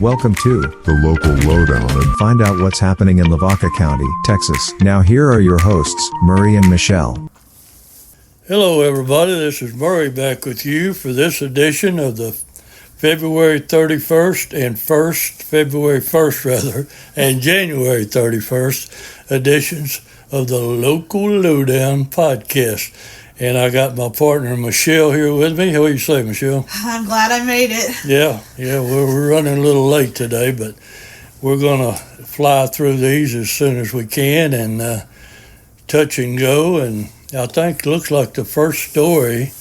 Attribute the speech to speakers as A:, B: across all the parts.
A: Welcome to
B: The Local Lowdown.
A: and find out what's happening in Lavaca County, Texas. Now here are your hosts, Murray and Michelle.
C: Hello everybody, this is Murray back with you for this edition of the February 31st and February 1st and January 31st editions of the Local Lowdown podcast. And I got my partner Michelle here with me. How do you say, Michelle?
D: I'm glad I made it.
C: Yeah, we're running a little late today, but we're going to fly through these as soon as we can and touch and go. And I think it looks like the first story,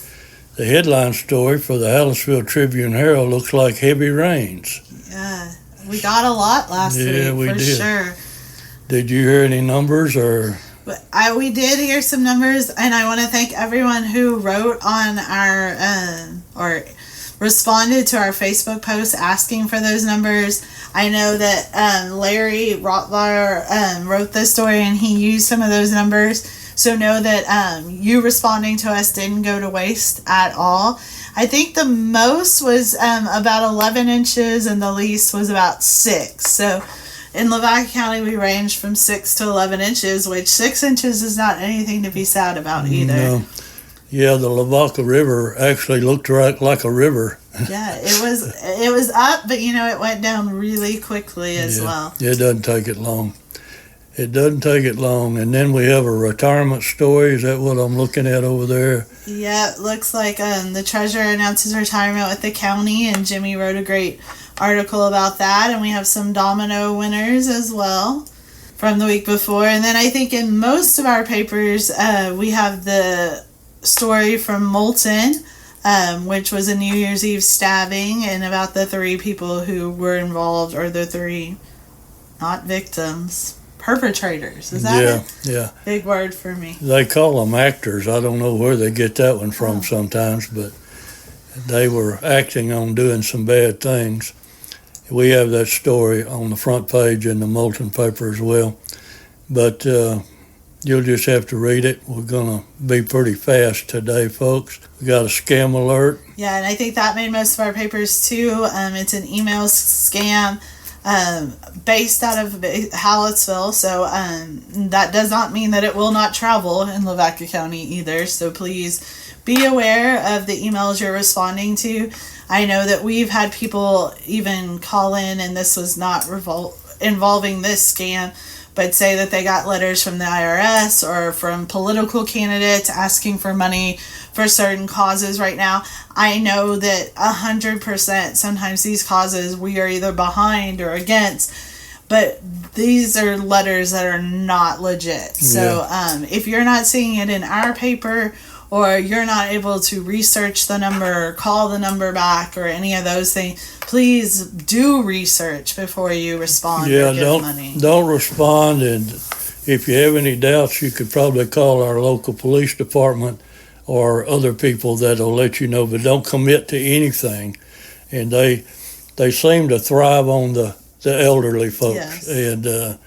C: the headline story for the Hallettsville Tribune Herald, looks like heavy rains.
D: Yeah, we got a lot last week,
C: we
D: for
C: did.
D: sure.
C: Did you hear any numbers or?
D: But we did hear some numbers, and I want to thank everyone who wrote on our or responded to our Facebook post asking for those numbers. I know that Larry Rottweiler wrote this story, and he used some of those numbers. So know that you responding to us didn't go to waste at all. I think the most was about 11 inches, and the least was about 6. So in Lavaca County, we range from 6 to 11 inches, which 6 inches is not anything to be sad about either.
C: No. Yeah, the Lavaca River actually looked like a river.
D: Yeah, it was up, but it went down really quickly as well.
C: It doesn't take it long. It doesn't take it long. And then we have a retirement story. Is that what I'm looking at over there?
D: Yeah, it looks like the treasurer announces retirement with the county, and Jimmy wrote a great article about that. And we have some domino winners as well from the week before. And then I think in most of our papers, we have the story from Moulton, which was a New Year's Eve stabbing, and about the 3 people who were involved, or the 3, not victims, perpetrators. Is that it?
C: Yeah.
D: Big word for me.
C: They call them actors. I don't know where they get that one from sometimes, but they were acting on doing some bad things. We have that story on the front page in the Moulton paper as well. But you'll just have to read it. We're going to be pretty fast today, folks. We got a scam alert.
D: Yeah, and I think that made most of our papers too. It's an email scam based out of Hallettsville, so that does not mean that it will not travel in Lavaca County either. So please be aware of the emails you're responding to. I know that we've had people even call in, and this was not involving this scam, but say that they got letters from the IRS or from political candidates asking for money for certain causes right now. I know that 100% sometimes these causes we are either behind or against, but these are letters that are not legit. So if you're not seeing it in our paper, or you're not able to research the number or call the number back or any of those things, please do research before you respond or give money.
C: Don't respond, and if you have any doubts, you could probably call our local police department or other people that'll let you know, but don't commit to anything. And they seem to thrive on the elderly folks.
D: Yes.
C: And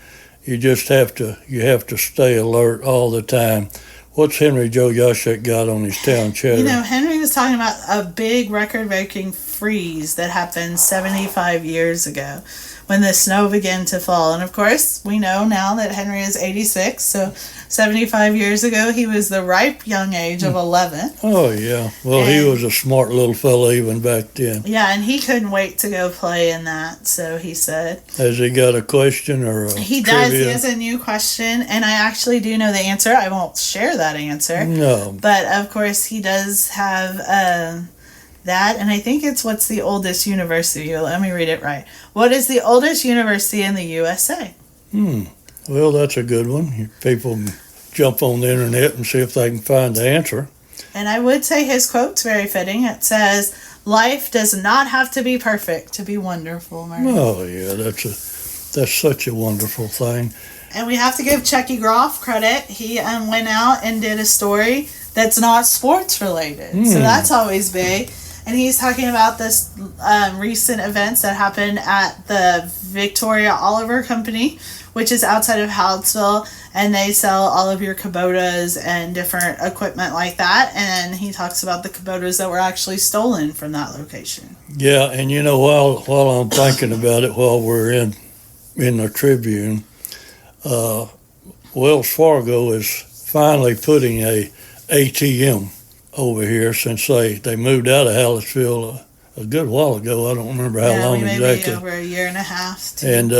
C: you just have to stay alert all the time. What's Henry Joe Yashek got on his town chatter?
D: Henry was talking about a big record-breaking freeze that happened 75 years ago when the snow began to fall. And of course, we know now that Henry is 86, so 75 years ago, he was the ripe young age of 11.
C: Oh, yeah. Well, he was a smart little fella even back then.
D: Yeah, and he couldn't wait to go play in that, so he said.
C: Has he got a question or a
D: He
C: trivia?
D: does. He has a new question, and I actually do know the answer. I won't share that answer.
C: No.
D: But, of course, he does have that, and I think it's what's the oldest university. Let me read it right. What is the oldest university in the USA?
C: Well, that's a good one. People jump on the internet and see if they can find the answer.
D: And I would say his quote's very fitting. It says, "Life does not have to be perfect to be wonderful." Murray.
C: Oh, yeah, that's such a wonderful thing.
D: And we have to give Chucky Groff credit. He went out and did a story that's not sports related. So that's always big. and he's talking about this recent events that happened at the Victoria Oliver Company, which is outside of Hallettsville, and they sell all of your Kubotas and different equipment like that. And he talks about the Kubotas that were actually stolen from that location.
C: Yeah, and you know, while I'm thinking about it, while we're in the Tribune, Wells Fargo is finally putting a ATM over here since they moved out of Hallettsville a good while ago. I don't remember how long exactly.
D: Maybe over a year and a half.
C: And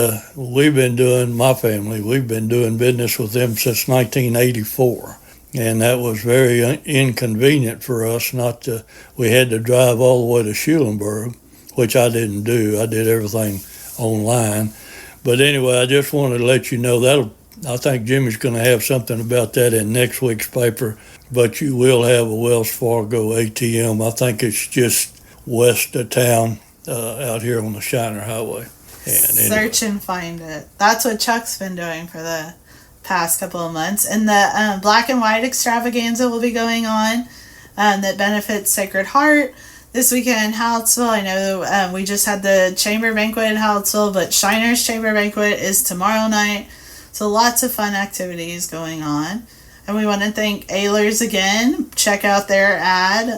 C: my family, we've been doing business with them since 1984. And that was very inconvenient for us. We had to drive all the way to Schulenburg, which I didn't do. I did everything online. But anyway, I just wanted to let you know I think Jimmy's going to have something about that in next week's paper. But you will have a Wells Fargo ATM. I think it's just west of town, out here on the Shiner Highway. And
D: search and find it. That's what Chuck's been doing for the past couple of months. And the black and white extravaganza will be going on that benefits Sacred Heart this weekend in Hallettsville. I know we just had the chamber banquet in Hallettsville, but Shiner's chamber banquet is tomorrow night. So lots of fun activities going on. And we want to thank Ehlers again. Check out their ad.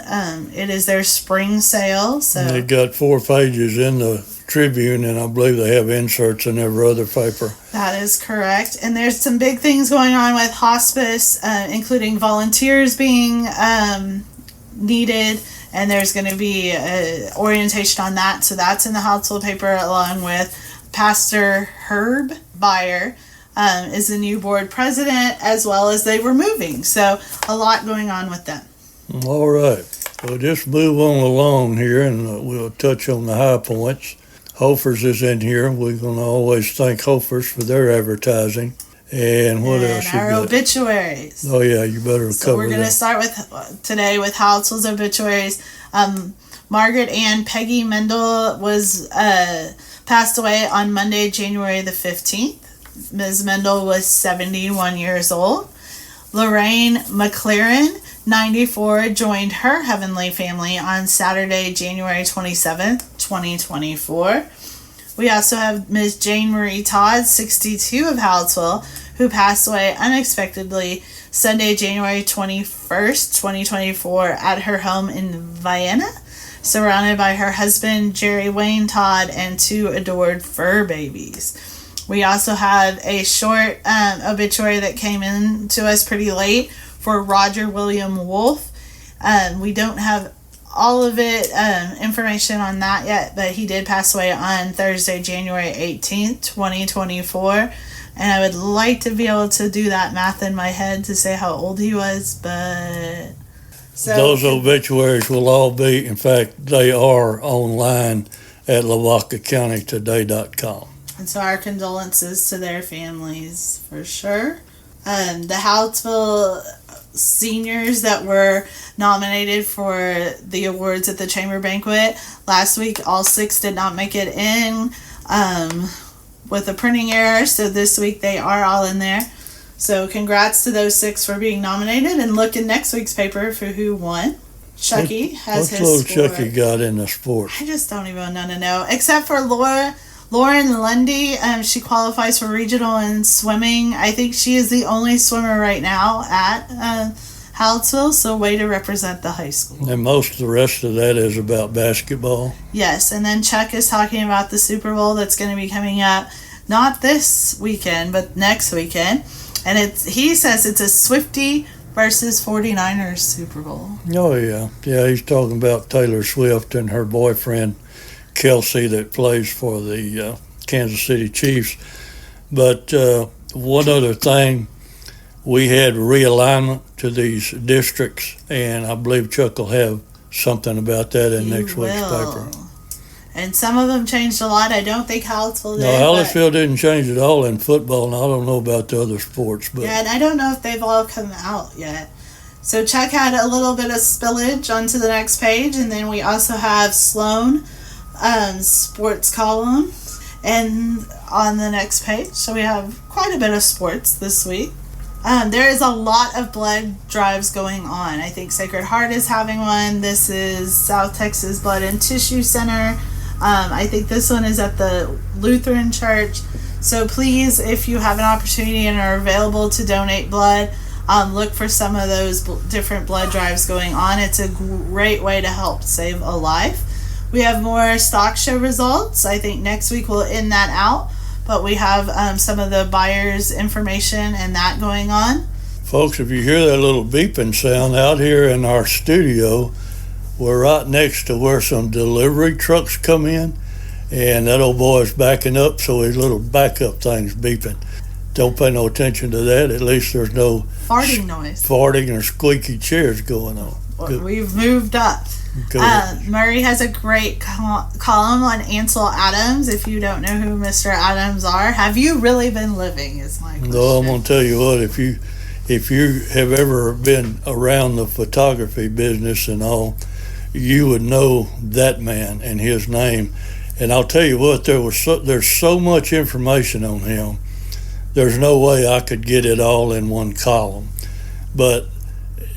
D: It is their spring sale. So
C: they got 4 pages in the Tribune, and I believe they have inserts in every other paper.
D: That is correct. And there's some big things going on with hospice, including volunteers being needed. And there's going to be orientation on that. So that's in the Hallettsville paper, along with Pastor Herb Beyer. Is the new board president, as well as they were moving. So a lot going on with them.
C: All right. Well, just move on along here, and we'll touch on the high points. Hofer's is in here. We're going to always thank Hofer's for their advertising. And what else you got?
D: Our obituaries.
C: Oh, yeah, you better cover that.
D: So we're going to start today with Hallettsville's obituaries. Margaret Ann Peggy Mendel was passed away on Monday, January the 15th. Ms. Mendel was 71 years old. Lorraine McLaren, 94, joined her heavenly family on Saturday, January 27th, 2024. We also have Ms. Jane Marie Todd, 62, of Hallettsville, who passed away unexpectedly Sunday, January 21st, 2024, at her home in Vienna, surrounded by her husband, Jerry Wayne Todd, and 2 adored fur babies. We also have a short obituary that came in to us pretty late for Roger William Wolfe. We don't have all of it, information on that yet, but he did pass away on Thursday, January 18th, 2024. And I would like to be able to do that math in my head to say how old he was, but...
C: Those obituaries will all be, in fact, they are online at LavacaCountyToday.com.
D: And so our condolences to their families, for sure. The Hallettsville seniors that were nominated for the awards at the Chamber Banquet last week, all 6 did not make it in with a printing error. So this week they are all in there. So congrats to those 6 for being nominated. And look in next week's paper for who won. Chucky has his
C: What's little
D: sport.
C: Chucky got in the sport?
D: I just don't even want to know. Except for Lauren Lundy, she qualifies for regional in swimming. I think she is the only swimmer right now at Hallettsville, so way to represent the high school.
C: And most of the rest of that is about basketball.
D: Yes, and then Chuck is talking about the Super Bowl that's going to be coming up, not this weekend, but next weekend. And he says it's a Swiftie versus 49ers Super Bowl.
C: Oh, yeah. Yeah, he's talking about Taylor Swift and her boyfriend, Kelsey, that plays for the Kansas City Chiefs. But one other thing, we had realignment to these districts, and I believe Chuck will have something about that in next week's paper.
D: And some of them changed a lot. I don't think Hallettsville did.
C: No, Hallettsville didn't change at all in football, and I don't know about the other sports. But
D: yeah, and I don't know if they've all come out yet. So Chuck had a little bit of spillage onto the next page, and then we also have Sloan sports column and on the next page. So we have quite a bit of sports this week. There is a lot of blood drives going on. I think Sacred Heart is having one. This is South Texas Blood and Tissue Center. I think this one is at the Lutheran Church. So please, if you have an opportunity and are available to donate blood, look for some of those different blood drives going on. It's a great way to help save a life. We have more stock show results. I think next week we'll end that out. But we have some of the buyers' information and that going on.
C: Folks, if you hear that little beeping sound out here in our studio, we're right next to where some delivery trucks come in, and that old boy's backing up, so his little backup thing's beeping. Don't pay no attention to that. At least there's no
D: farting noise.
C: Farting or squeaky chairs going on.
D: Well, we've moved up. Murray has a great column on Ansel Adams. If you don't know who Mr. Adams are, have you really been living is my question.
C: No, I'm going to tell you what, if you have ever been around the photography business and all, you would know that man and his name. And I'll tell you what, there's so much information on him. There's no way I could get it all in one column. But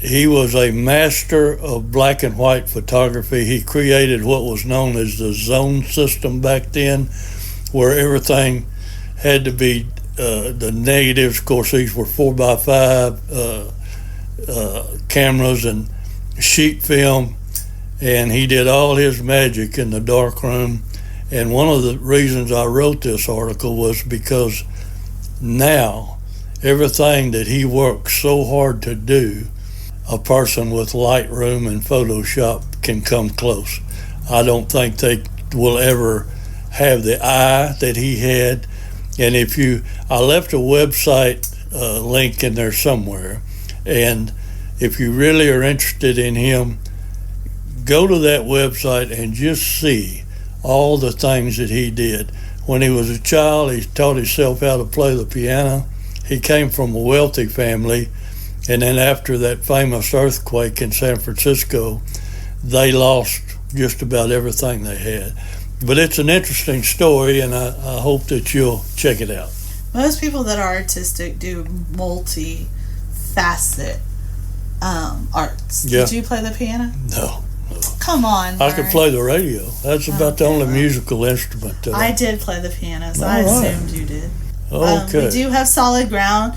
C: he was a master of black and white photography. He created what was known as the zone system back then, where everything had to be the negatives. Of course, these were 4x5 cameras and sheet film, and he did all his magic in the darkroom. And one of the reasons I wrote this article was because now everything that he worked so hard to do, a person with Lightroom and Photoshop can come close. I don't think they will ever have the eye that he had. And I left a website link in there somewhere, and if you really are interested in him, go to that website and just see all the things that he did. When he was a child, he taught himself how to play the piano. He came from a wealthy family. And then after that famous earthquake in San Francisco, they lost just about everything they had. But it's an interesting story, and I hope that you'll check it out.
D: Most people that are artistic do multi-facet arts.
C: Yeah.
D: Did you play the piano?
C: No.
D: Come on,
C: Murray. I could play the radio. That's about the only musical instrument.
D: I did play the piano, so I assumed you did.
C: Okay.
D: We do have Solid Ground.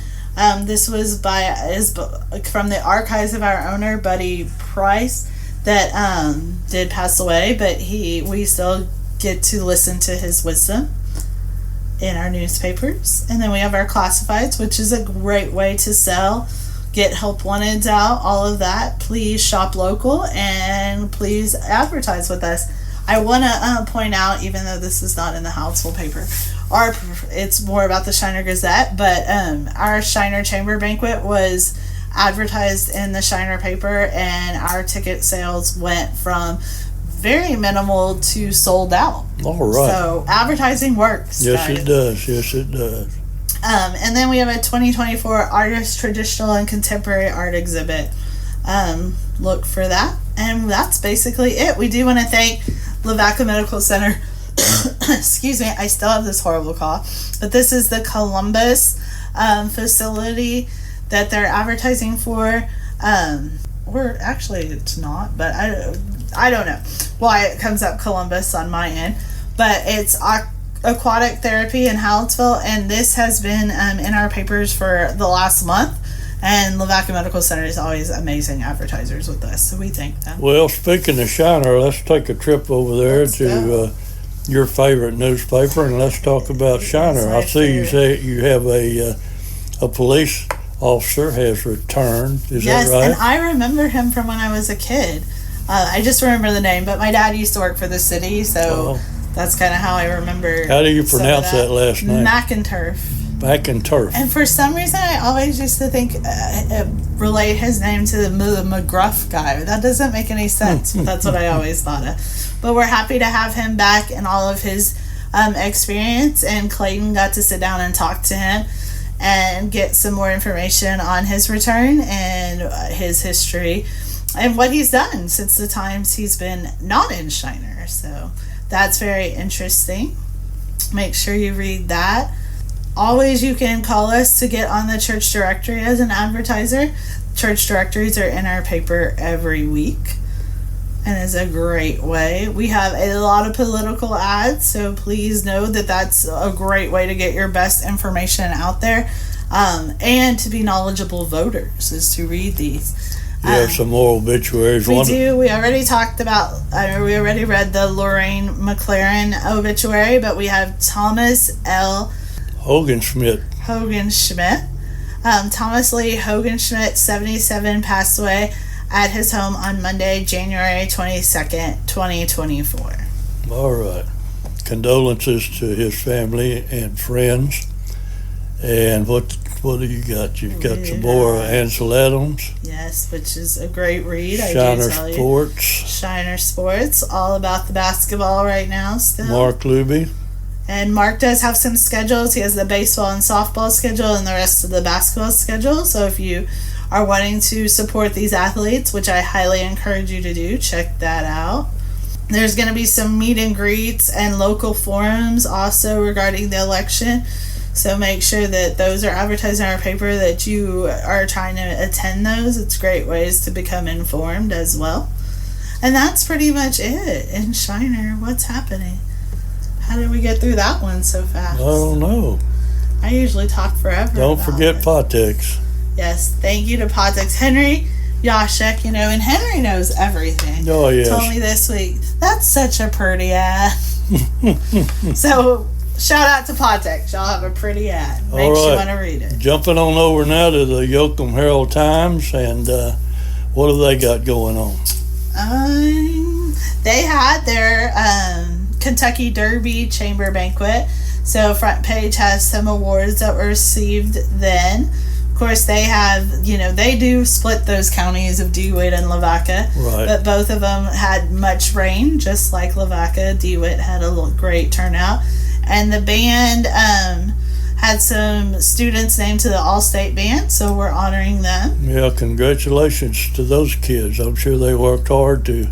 D: This was from the archives of our owner, Buddy Price, that did pass away, but we still get to listen to his wisdom in our newspapers. And then we have our classifieds, which is a great way to sell, get help wanted out, all of that. Please shop local and please advertise with us. I want to point out, even though this is not in the Hounsville paper, it's more about the Shiner Gazette, but our Shiner Chamber Banquet was advertised in the Shiner paper, and our ticket sales went from very minimal to sold out.
C: All right.
D: So advertising works.
C: Yes,
D: guys.
C: it does. Yes, it does.
D: And then we have a 2024 Artist Traditional and Contemporary Art Exhibit. Look for that. And that's basically it. We do want to thank Lavaca Medical Center. Excuse me, I still have this horrible cough. But this is the Columbus facility that they're advertising for. Or actually it's not, but I don't know why it comes up Columbus on my end. But it's aquatic therapy in Hallettsville, and this has been in our papers for the last month. And Lavaca Medical Center is always amazing advertisers with us, so we thank them.
C: Well, speaking of Shiner, let's take a trip over there to your favorite newspaper, and let's talk about Shiner. I see you say you have a police officer has returned. Is that right?
D: Yes, and I remember him from when I was a kid. I just remember the name, but my dad used to work for the city, so that's kind of how I remember.
C: How do you pronounce that last name?
D: McInturf.
C: McInturf.
D: And for some reason, I always used to think relate his name to the McGruff guy. That doesn't make any sense. But that's what I always thought of. But we're happy to have him back and all of his experience. And Clayton got to sit down and talk to him and get some more information on his return and his history and what he's done since the times he's been not in Shiner. So that's very interesting. Make sure you read that. Always you can call us to get on the church directory as an advertiser. Church directories are in our paper every week and is a great way. We have a lot of political ads, so please know that that's a great way to get your best information out there, and to be knowledgeable voters is to read these.
C: You have some more obituaries.
D: We do. We already talked about, we already read the Lorraine McLaren obituary, but we have Thomas L.
C: Hogan-Schmidt.
D: Thomas Lee Hogan-Schmidt, 77, passed away at his home on Monday, January 22nd, 2024.
C: All right. Condolences to his family and friends. And what do you got? You've got some more Ansel Adams.
D: Yes, which is a great read.
C: Shiner Sports.
D: Shiner Sports, all about the basketball right now still.
C: Mark Luby.
D: And Mark does have some schedules. He has the baseball and softball schedule and the rest of the basketball schedule. So if you are wanting to support these athletes, which I highly encourage you to do, check that out. There's going to be some meet and greets and local forums also regarding the election. So make sure that those are advertised in our paper, that you are trying to attend those. It's great ways to become informed as well. And that's pretty much it in Shiner. What's happening? How did we get through that one so fast?
C: I don't know.
D: I usually talk forever.
C: Don't forget Potex.
D: Yes, thank you to Potex. Henry Yashek, and Henry knows everything.
C: Oh, yes.
D: Told me this week, that's such a pretty ad. So, shout out to Potex. Y'all have a pretty ad. Makes you want to read it.
C: Jumping on over now to the Yoakum Herald Times, and what have they got going on?
D: They had their Kentucky Derby Chamber Banquet. So front page has some awards that were received then. Of course, they have, they do split those counties of DeWitt and Lavaca.
C: Right.
D: But both of them had much rain, just like Lavaca. DeWitt had a great turnout. And the band had some students named to the All-State Band, so we're honoring them.
C: Yeah, congratulations to those kids. I'm sure they worked hard to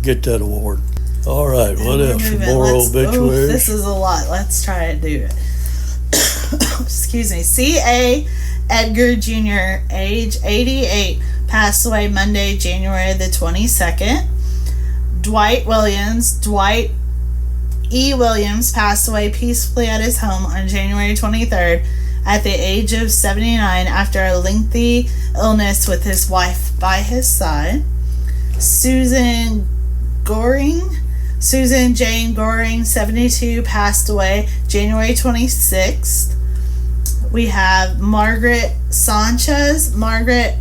C: get that award. All right, what else? More obituaries?
D: This is a lot. Let's try to do it. Excuse me. C.A. Edgar Jr., age 88, passed away Monday, January the 22nd. Dwight E. Williams passed away peacefully at his home on January 23rd at the age of 79 after a lengthy illness with his wife by his side. Susan Jane Goring, 72, passed away January 26th. We have Margaret Elizondo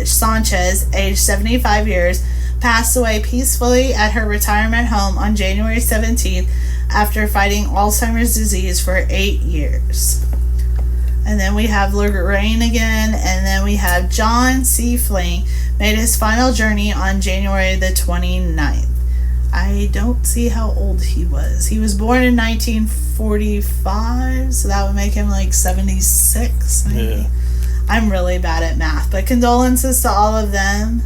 D: Sanchez, age 75 years, passed away peacefully at her retirement home on January 17th after fighting Alzheimer's disease for 8 years. And then we have Lorraine again, and then we have John C. Fling made his final journey on January the 29th. I don't see how old he was. He was born in 1945, so that would make him like 76, maybe. Yeah. I'm really bad at math, but condolences to all of them.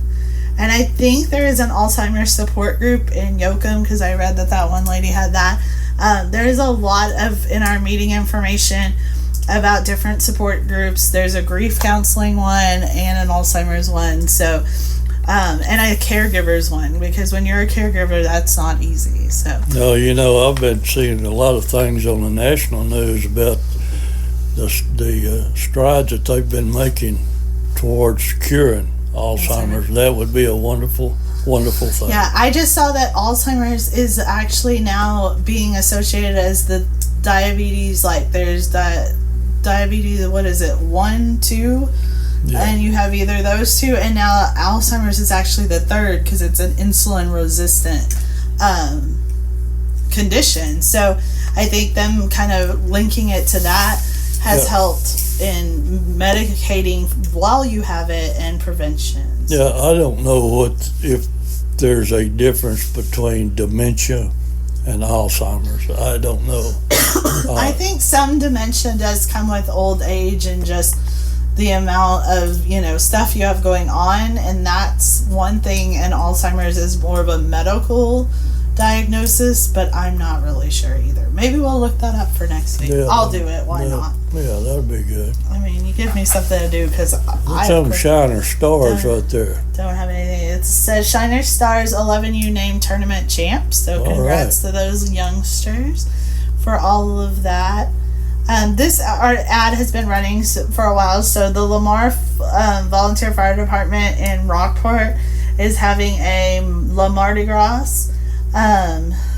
D: And I think there is an Alzheimer's support group in Yoakum, because I read that one lady had that. There is a lot in our meeting information about different support groups. There's a grief counseling one and an Alzheimer's one. So, and a caregivers one, because when you're a caregiver, that's not easy. So.
C: No, I've been seeing a lot of things on the national news about the strides that they've been making towards curing Alzheimer's. That would be a wonderful thing.
D: Yeah, I just saw that Alzheimer's is actually now being associated as the diabetes, like there's that diabetes, 1, 2, yeah. And you have either those two, and now Alzheimer's is actually the third, because it's an insulin resistant condition. So I think them kind of linking it to that has helped in medicating while you have it and prevention.
C: Yeah, I don't know if there's a difference between dementia and Alzheimer's. I don't know.
D: I think some dementia does come with old age and just the amount of, stuff you have going on, and that's one thing, and Alzheimer's is more of a medical diagnosis, but I'm not really sure either. Maybe we'll look that up for next week.
C: Yeah,
D: I'll do it. Why
C: yeah,
D: not?
C: Yeah, that'd be good.
D: I mean, you give me something to do because
C: Look them Shiner Stars right there.
D: Don't have anything. It says Shiner Stars 11U named tournament champs. So congrats to those youngsters for all of that. This ad has been running for a while. So the Lamar Volunteer Fire Department in Rockport is having a Le Mardi Gras.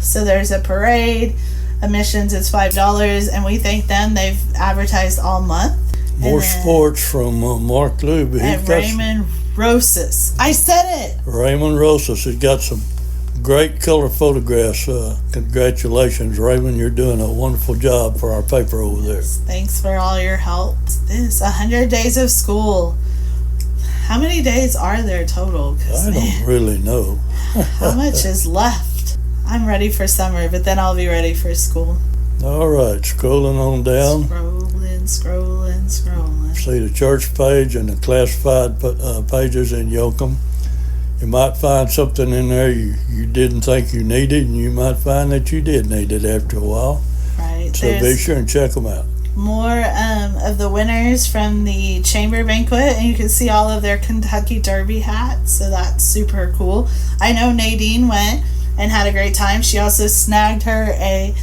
D: So there's a parade. Admissions is $5, and we thank them. They've advertised all month.
C: More sports from Mark Luby.
D: And Raymond Rosas. I said it.
C: Raymond Rosas has got some great color photographs. Congratulations, Raymond. You're doing a wonderful job for our paper over there.
D: Thanks for all your help. This 100 days of school. How many days are there total?
C: I don't really know.
D: How much is left? I'm ready for summer, but then I'll be ready for school.
C: All right, scrolling on down.
D: Scrolling.
C: See the church page and the classified pages in Yoakum. You might find something in there you didn't think you needed, and you might find that you did need it after a while.
D: Right.
C: So be sure and check them out.
D: More of the winners from the chamber banquet, and you can see all of their Kentucky Derby hats, so that's super cool. I know Nadine went and had a great time. She also snagged her a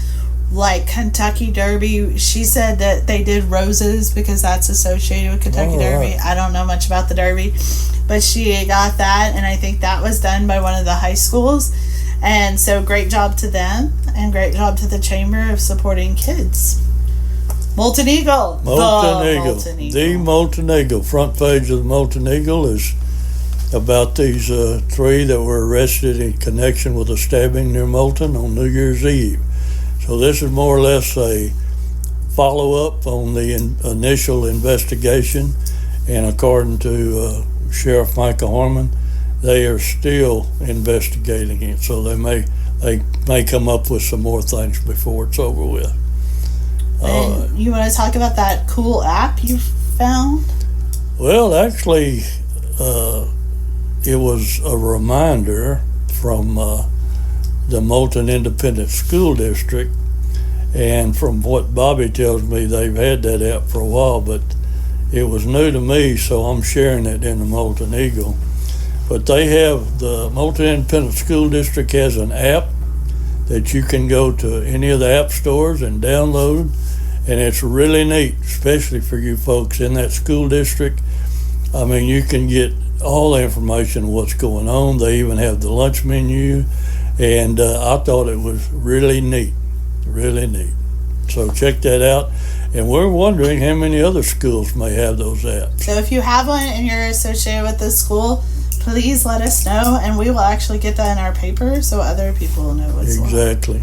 D: Kentucky Derby. She said that they did roses because that's associated with Kentucky Derby. Right. I don't know much about the Derby, but she got that, and I think that was done by one of the high schools. And so great job to them, and great job to the chamber of supporting kids. Molten Eagle. The Molten Eagle. Front page of the Molten Eagle is about these three that were arrested in connection with a stabbing near Moulton on New Year's Eve. So this is more or less a follow-up on the initial investigation, and according to Sheriff Micah Harmon, they are still investigating it. So they may come up with some more things before it's over with. And you want to talk about that cool app you found?
C: Well, actually, it was a reminder from the Moulton Independent School District, and from what Bobby tells me, they've had that app for a while, but it was new to me, so I'm sharing it in the Molten Eagle. But the Moulton Independent School District has an app that you can go to any of the app stores and download, and it's really neat, especially for you folks in that school district. I mean, you can get all the information of what's going on. They even have the lunch menu, and I thought it was really neat. So check that out. And we're wondering how many other schools may have those apps.
D: So if you have one and you're associated with the school, please let us know, and we will actually get that in our paper so other people will know as well.
C: Exactly.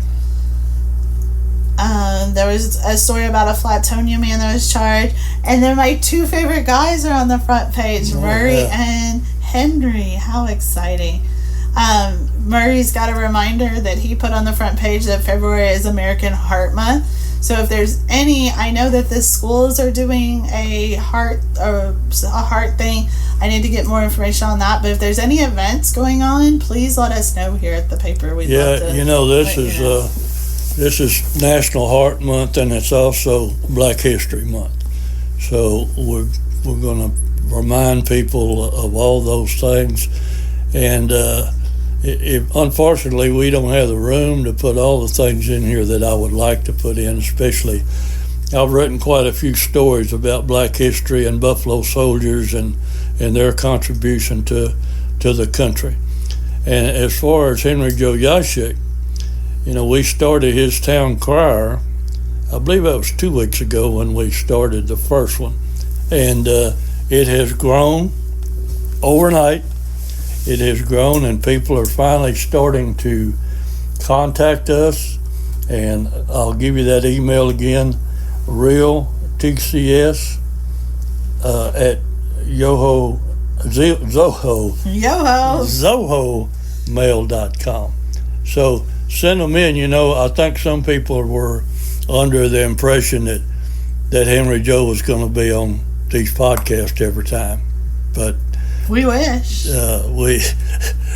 D: There was a story about a Flatonia man that was charged, and then my two favorite guys are on the front page, Murray and Henry. How exciting. Murray's got a reminder that he put on the front page that February is American Heart Month. So if there's any, I know that the schools are doing a heart thing. I need to get more information on that. But if there's any events going on, please let us know here at the paper. We'd love to
C: this is National Heart Month, and it's also Black History Month. So we're going to remind people of all those things. And unfortunately, we don't have the room to put all the things in here that I would like to put in, especially I've written quite a few stories about Black history and Buffalo soldiers and their contribution to the country. And as far as Henry Joe Yashik, we started his town crier, I believe that was 2 weeks ago when we started the first one. And it has grown overnight. It has grown, and people are finally starting to contact us. And I'll give you that email again, realtcs at zohomail.com. So send them in. I think some people were under the impression that Henry Joe was going to be on these podcasts every time. But
D: We wish.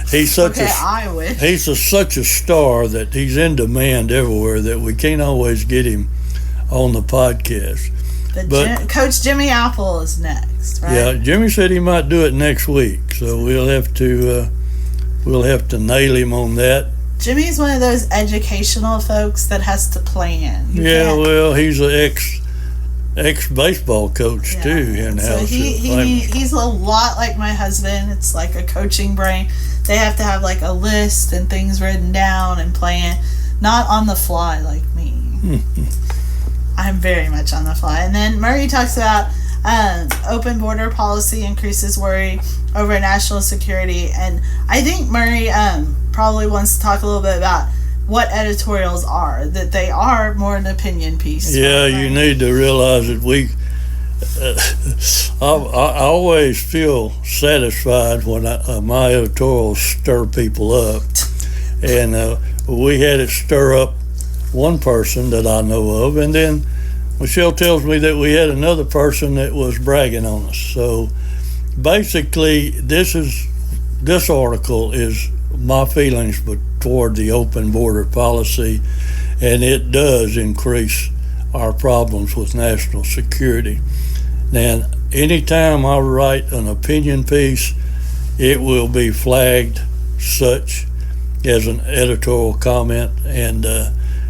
C: He's such
D: I wish.
C: he's such a star that he's in demand everywhere that we can't always get him on the podcast.
D: Coach Jimmy Apple is next, right?
C: Yeah, Jimmy said he might do it next week, so we'll have to nail him on that.
D: Jimmy's one of those educational folks that has to plan.
C: Well, he's an ex-baseball coach too in-house.
D: So he's a lot like my husband. It's like a coaching brain. They have to have like a list and things written down and plan, not on the fly like me. I'm very much on the fly. And then Murray talks about open border policy increases worry over national security. And I think Murray probably wants to talk a little bit about what editorials are, that they are more an opinion piece.
C: Yeah, you need to realize that I always feel satisfied when my editorials stir people up. And we had it stir up one person that I know of, and then Michelle tells me that we had another person that was bragging on us. So basically, this article is my feelings toward the open border policy, and it does increase our problems with national security. Now, anytime I write an opinion piece, it will be flagged such as an editorial comment, and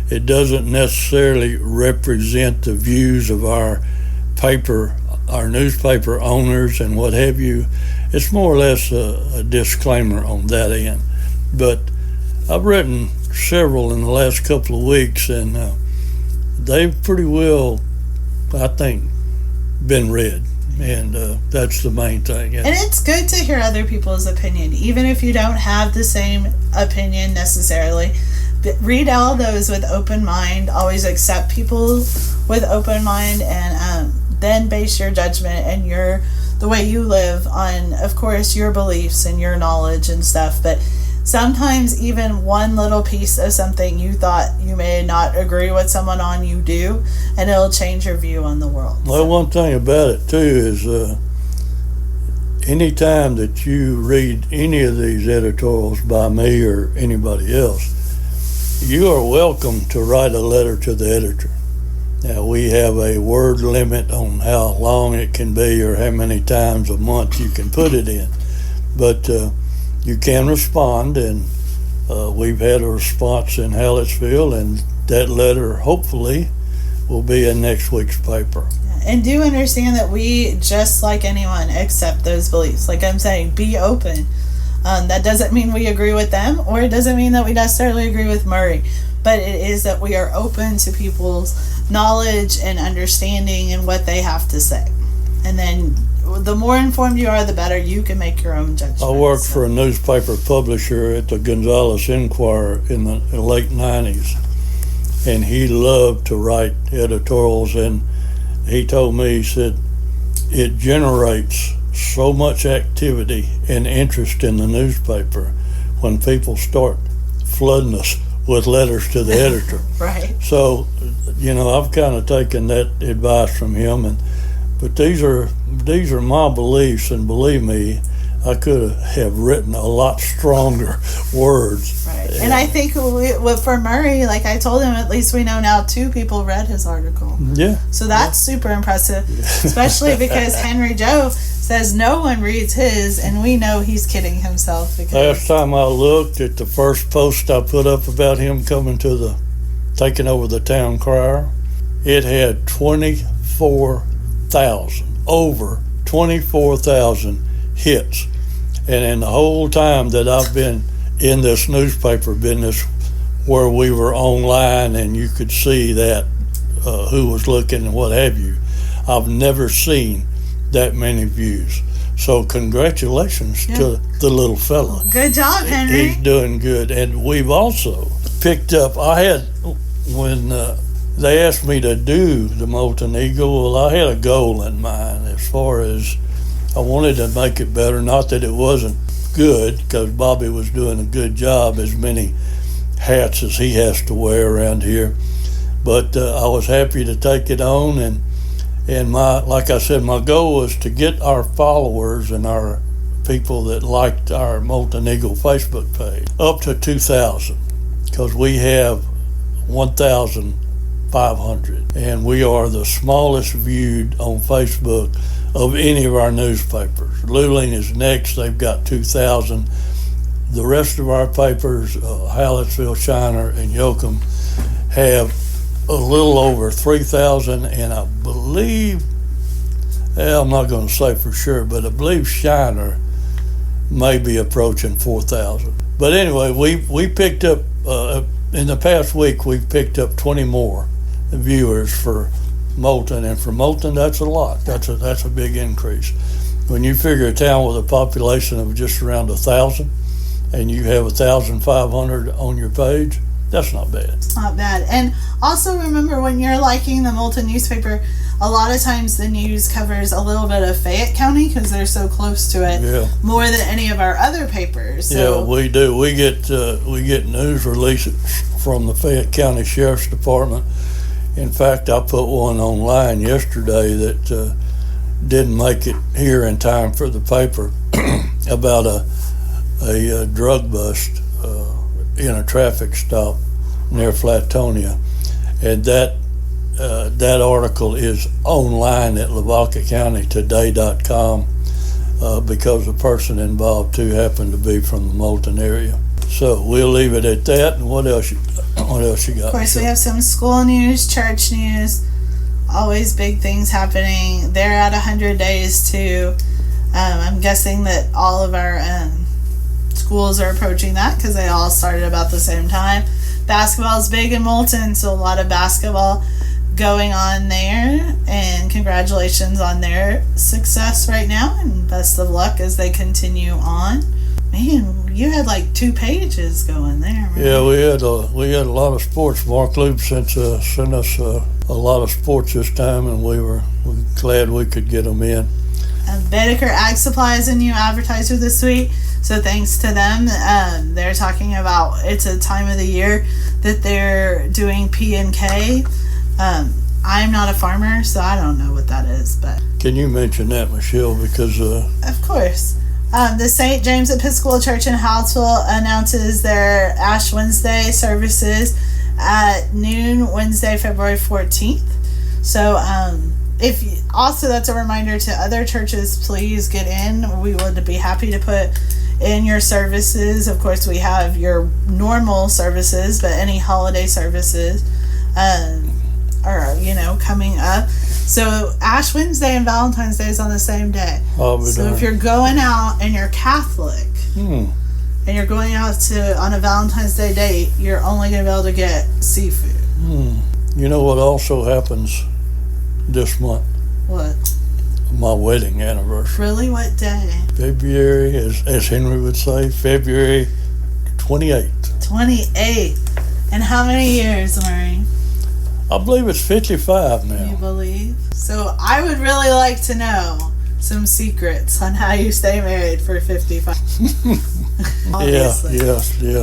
C: it doesn't necessarily represent the views of our newspaper owners and what have you. It's more or less a disclaimer on that end. But I've written several in the last couple of weeks, and they've pretty well, I think, been read. And that's the main thing.
D: And it's good to hear other people's opinion, even if you don't have the same opinion necessarily. Read all those with open mind. Always accept people with open mind, and then base your judgment and the way you live on, of course, your beliefs and your knowledge and stuff. But sometimes even one little piece of something you thought you may not agree with someone on, you do, and it'll change your view on the world.
C: Well, one thing about it too is anytime that you read any of these editorials by me or anybody else, you are welcome to write a letter to the editor. Now, we have a word limit on how long it can be or how many times a month you can put it in. But you can respond, and we've had a response in Hallettsville, and that letter hopefully will be in next week's paper.
D: And do understand that we, just like anyone, accept those beliefs. Like I'm saying, be open. That doesn't mean we agree with them, or it doesn't mean that we necessarily agree with Murray, but it is that we are open to people's knowledge and understanding and what they have to say. And then the more informed you are, the better you can make your own judgment.
C: I worked for a newspaper publisher at the Gonzales Enquirer in the late 90s, and he loved to write editorials, and he told me, he said, it generates so much activity and interest in the newspaper when people start flooding us with letters to the editor.
D: Right.
C: So, I've kind of taken that advice from him, but these are my beliefs, and believe me, I could have written a lot stronger words.
D: Right. And I think for Murray, like I told him, at least we know now 2 people read his article.
C: Yeah.
D: So that's super impressive, especially because Henry Joe says no one reads his, and we know he's kidding himself. Because
C: last time I looked at the first post I put up about him taking over the town crier, it had 24,000 hits. And in the whole time that I've been in this newspaper business, where we were online and you could see that who was looking and what have you, I've never seen that many views. So congratulations to the little fella.
D: Good job, Henry.
C: He's doing good. And we've also picked up, when they asked me to do the Molten Eagle, well, I had a goal in mind as far as I wanted to make it better. Not that it wasn't good, because Bobby was doing a good job, as many hats as he has to wear around here. But I was happy to take it on, and like I said, my goal was to get our followers and our people that liked our Molten Eagle Facebook page, up to 2,000, because we have 1,500, and we are the smallest viewed on Facebook of any of our newspapers. Luling is next. They've got 2,000. The rest of our papers, Hallettsville, Shiner, and Yoakum, have a little over 3,000, and I believe, I'm not going to say for sure, but I believe Shiner may be approaching 4,000. But anyway, we picked up, in the past week, we've picked up 20 more viewers for Molten, and for Molten, that's a lot. That's a big increase. When you figure a town with a population of just around 1,000, and you have 1,500 on your page, that's not bad.
D: It's not bad. And also remember, when you're liking the Molten newspaper, a lot of times the news covers a little bit of Fayette County because they're so close to it, more than any of our other papers. So.
C: Yeah, we do. We get news releases from the Fayette County Sheriff's Department. In fact, I put one online yesterday that didn't make it here in time for the paper about a drug bust in a traffic stop near Flatonia, and that article is online at LavacaCountyToday.com because the person involved too happened to be from the Molten area. So we'll leave it at that. And what else you got?
D: Of course, we have some school news, church news, always big things happening. They're at 100 days too. I'm guessing that all of our schools are approaching that because they all started about the same time. Basketball is big in Molten, so a lot of basketball going on there, and congratulations on their success right now, and best of luck as they continue on. Man, you had like 2 pages going there, right?
C: Yeah, we had a lot of sports. Mark Loop sent us a lot of sports this time, and we're glad we could get them in.
D: Baedeker Ag Supply is a new advertiser this week, so thanks to them. They're talking about, it's a time of the year that they're doing P&K. I'm not a farmer, so I don't know what that is, but
C: can you mention that, Michelle? Because
D: of course. The St. James Episcopal Church in Hallettsville announces their Ash Wednesday services at noon Wednesday, February 14th. So also that's a reminder to other churches, please get in. We would be happy to put in your services. Of course, we have your normal services, but any holiday services are coming up. So Ash Wednesday and Valentine's Day is on the same day. So if you're going out and you're Catholic and you're going out on a Valentine's Day date, you're only going to be able to get seafood.
C: You know what also happens this month?
D: What?
C: My wedding anniversary.
D: Really? What day?
C: February, as Henry would say, February 28th.
D: 28th. And how many years, Murray?
C: I believe it's 55 now.
D: You believe? So I would really like to know some secrets on how you stay married for 55. Obviously.
C: Yeah.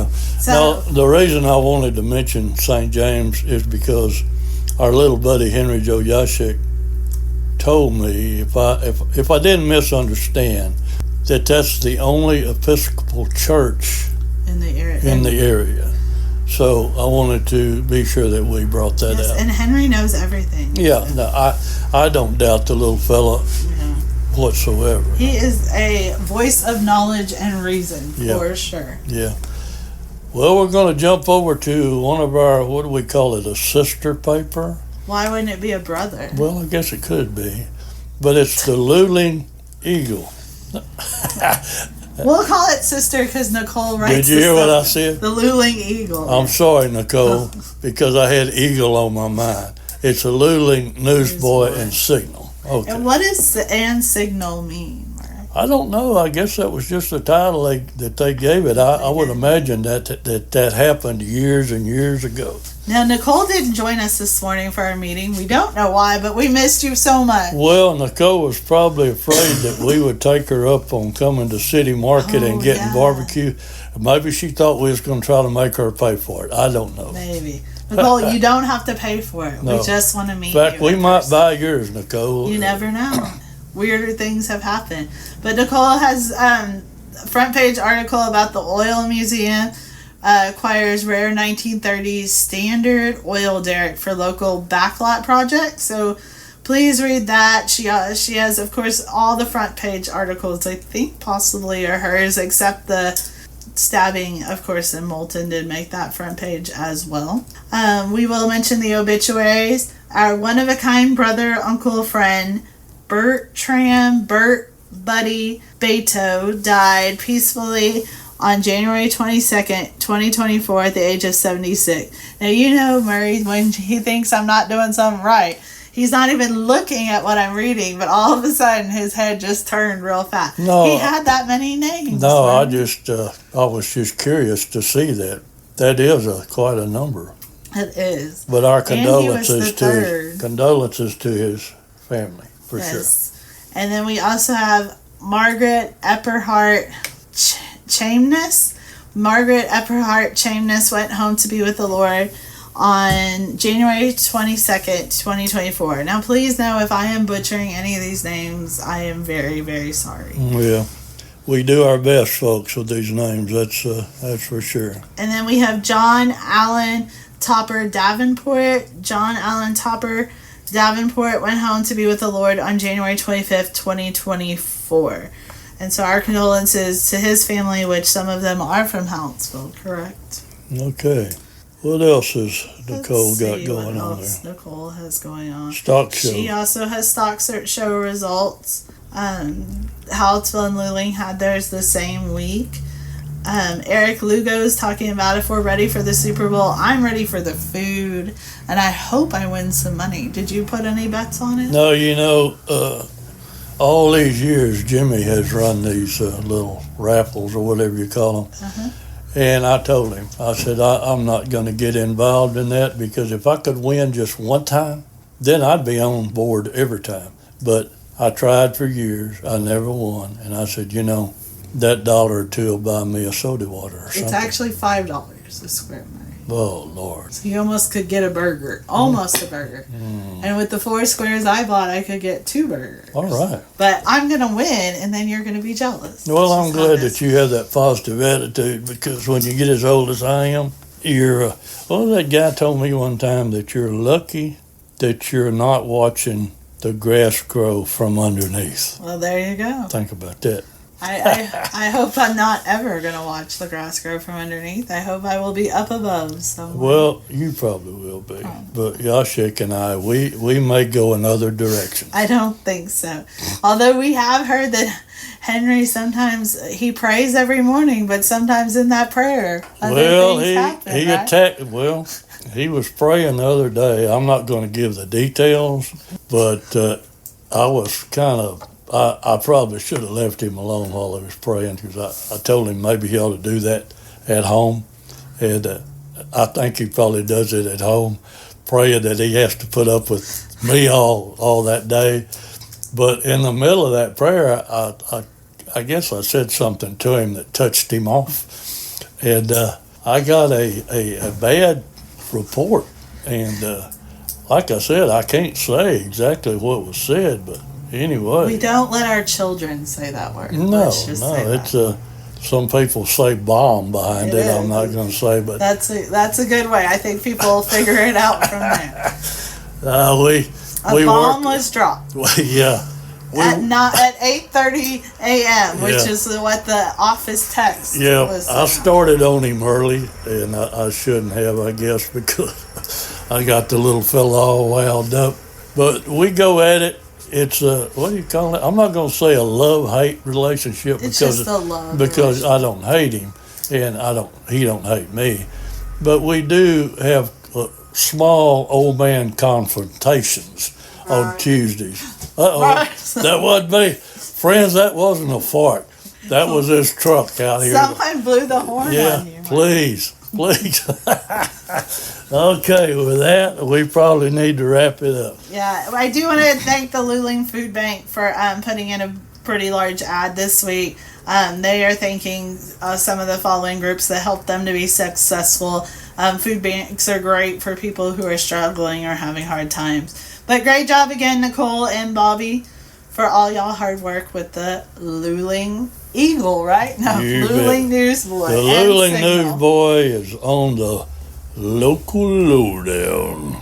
D: So,
C: now, the reason I wanted to mention St. James is because our little buddy Henry Joe Yashik told me, if I didn't misunderstand, that's the only Episcopal church
D: in the
C: area. So I wanted to be sure that we brought that out.
D: And Henry knows everything.
C: Yeah, no, I don't doubt the little fella whatsoever.
D: He is a voice of knowledge and reason, for sure.
C: Yeah. Well, we're going to jump over to one of our, what do we call it, a sister paper?
D: Why wouldn't it be a brother?
C: Well, I guess it could be. But it's the Luling Eagle.
D: We'll call it sister because Nicole writes.
C: Did you hear what I said?
D: The Luling Eagle.
C: I'm sorry, Nicole, because I had Eagle on my mind. It's a Luling Newsboy and Signal. Okay.
D: And what does and Signal mean?
C: I don't know. I guess that was just a title that they gave it. I would imagine that happened years and years ago.
D: Now, Nicole didn't join us this morning for our meeting. We don't know why, but we missed you so much.
C: Well, Nicole was probably afraid that we would take her up on coming to City Market and getting barbecue. Maybe she thought we was going to try to make her pay for it. I don't know.
D: Maybe. Nicole, you don't have to pay for it. No. We just want to meet you.
C: In fact, we might buy yours, Nicole.
D: You never know. weirder things have happened. But Nicole has a front page article about the oil museum. Acquires rare 1930s standard oil derrick for local backlot projects. So please read that. She has, of course, all the front page articles, I think possibly are hers, except the stabbing, of course, in Moulton did make that front page as well. We will mention the obituaries. Our one-of-a-kind brother, uncle, friend, Bert Buddy Beto died peacefully on January 22nd, 2024 at the age of 76. Now, you know, Murray, when he thinks I'm not doing something right, he's not even looking at what I'm reading, but all of a sudden his head just turned real fast.
C: No,
D: he had that many names.
C: No,
D: right?
C: I was just curious to see that. That is quite a number.
D: It is.
C: But our
D: And he was the
C: condolences to his family, for
D: yes.
C: sure.
D: And then we also have Margaret Epperhart Chamness. Margaret Epperhart Chamness went home to be with the Lord on January 22nd, 2024. Now, please know if I am butchering any of these names, I am very, very sorry.
C: Yeah, we do our best, folks, with these names. That's for sure.
D: And then we have John Allen Topper Davenport. John Allen Topper Davenport went home to be with the Lord on January 25th, 2024. And so our condolences to his family, which some of them are from Hallettsville, correct?
C: Okay. What else has Nicole got going on there?
D: Nicole has going on.
C: Stock show.
D: She also has stock show results. Hallettsville and Luling had theirs the same week. Eric Lugo's talking about if we're ready for the Super Bowl. I'm ready for the food, and I hope I win some money. Did you put any bets on it?
C: No, you know, all these years Jimmy has run these little raffles or whatever you call them.
D: Uh-huh.
C: And I told him, I said, I'm not going to get involved in that, because if I could win just one time, then I'd be on board every time. But I tried for years. I never won. And I said, you know, that dollar or two will buy me a soda water or something.
D: It's actually $5 a square mile.
C: Oh, Lord.
D: So you almost could get a burger. Almost a burger. And with the 4 squares I bought, I could get 2 burgers.
C: All right.
D: But I'm going to win, and then you're going to be jealous.
C: Well, I'm glad that you have that positive attitude, because when you get as old as I am, that guy told me one time that you're lucky that you're not watching the grass grow from underneath.
D: Well, there you go.
C: Think about that.
D: I hope I'm not ever going to watch the grass grow from underneath. I hope I will be up above somewhere.
C: Well, you probably will be. But Yashik and I, we may go another direction.
D: I don't think so. Although we have heard that Henry sometimes, he prays every morning, but sometimes in that prayer, other things happen, right?
C: attacked. Well, he was praying the other day. I'm not going to give the details, but I was kind of, I probably should have left him alone while he was praying, because I told him maybe he ought to do that at home. And I think he probably does it at home, praying that he has to put up with me all that day. But in the middle of that prayer, I guess I said something to him that touched him off. And I got a bad report. And like I said, I can't say exactly what was said, but anyway.
D: We don't let our children say that word.
C: No, it's some people say bomb behind it. I'm not going to say, but
D: that's a good way. I think people will figure it out from there. A bomb was dropped.
C: Yeah.
D: At 8:30 a.m., which is what the office text was.
C: I started on him early, and I shouldn't have, I guess, because I got the little fella all wound up. But we go at it. It's what do you call it? I'm not going to say a love-hate relationship,
D: it's just a love
C: because I don't hate him, and he don't hate me. But we do have small old man confrontations on Tuesdays. That wasn't me. Friends, that wasn't a fart. That was this truck out here.
D: Someone blew the horn on you.
C: Please. Okay, with that, we probably need to wrap it up.
D: Yeah, I do want to thank the Luling Food Bank for putting in a pretty large ad this week. They are thanking some of the following groups that helped them to be successful. Food banks are great for people who are struggling or having hard times. But great job again, Nicole and Bobby, for all y'all hard work with the Luling Eagle, right? No,
C: You
D: Luling Newsboy.
C: The
D: and
C: Luling
D: Signal.
C: Newsboy is on the local lowdown.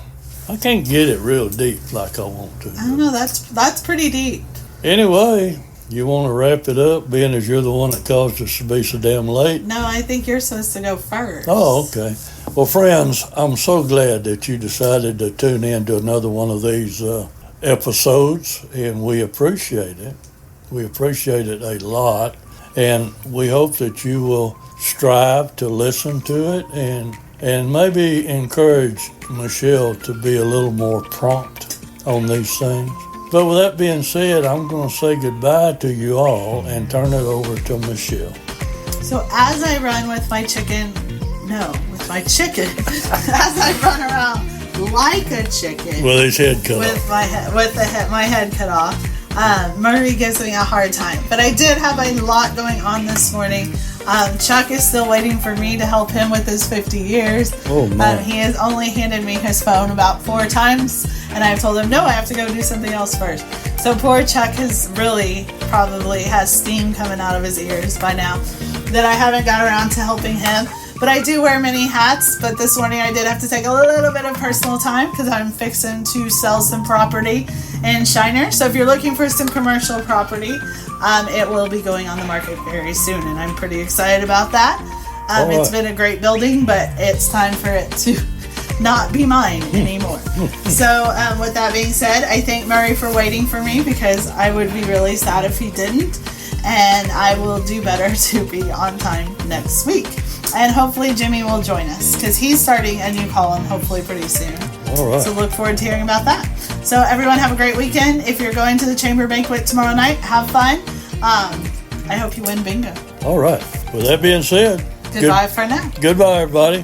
C: I can't get it real deep like I want to.
D: I don't know. That's pretty deep.
C: Anyway, you want to wrap it up, being as you're the one that caused us to be so damn late?
D: No, I think you're supposed to go first.
C: Oh, okay. Well, friends, I'm so glad that you decided to tune in to another one of these episodes, and we appreciate it. We appreciate it a lot, and we hope that you will strive to listen to it and maybe encourage Michelle to be a little more prompt on these things. But with that being said, I'm going to say goodbye to you all and turn it over to Michelle.
D: So as I run with my chicken, as I run around like a chicken
C: With his head cut
D: with
C: off.
D: my head cut off, Murray gives me a hard time. But I did have a lot going on this morning. Chuck is still waiting for me to help him with his 50 years.
C: Oh, man.
D: He has only handed me his phone about 4 times, and I've told him, no, I have to go do something else first. So poor Chuck has probably has steam coming out of his ears by now that I haven't got around to helping him. But I do wear many hats, but this morning I did have to take a little bit of personal time because I'm fixing to sell some property in Shiner. So if you're looking for some commercial property, it will be going on the market very soon, and I'm pretty excited about that. It's been a great building, but it's time for it to not be mine anymore. So with that being said, I thank Murray for waiting for me because I would be really sad if he didn't, and I will do better to be on time next week. And hopefully Jimmy will join us because he's starting a new column hopefully pretty soon.
C: All right.
D: So look forward to hearing about that. So everyone have a great weekend. If you're going to the Chamber Banquet tomorrow night, have fun. I hope you win bingo.
C: All right. With that being said,
D: Goodbye for now.
C: Goodbye, everybody.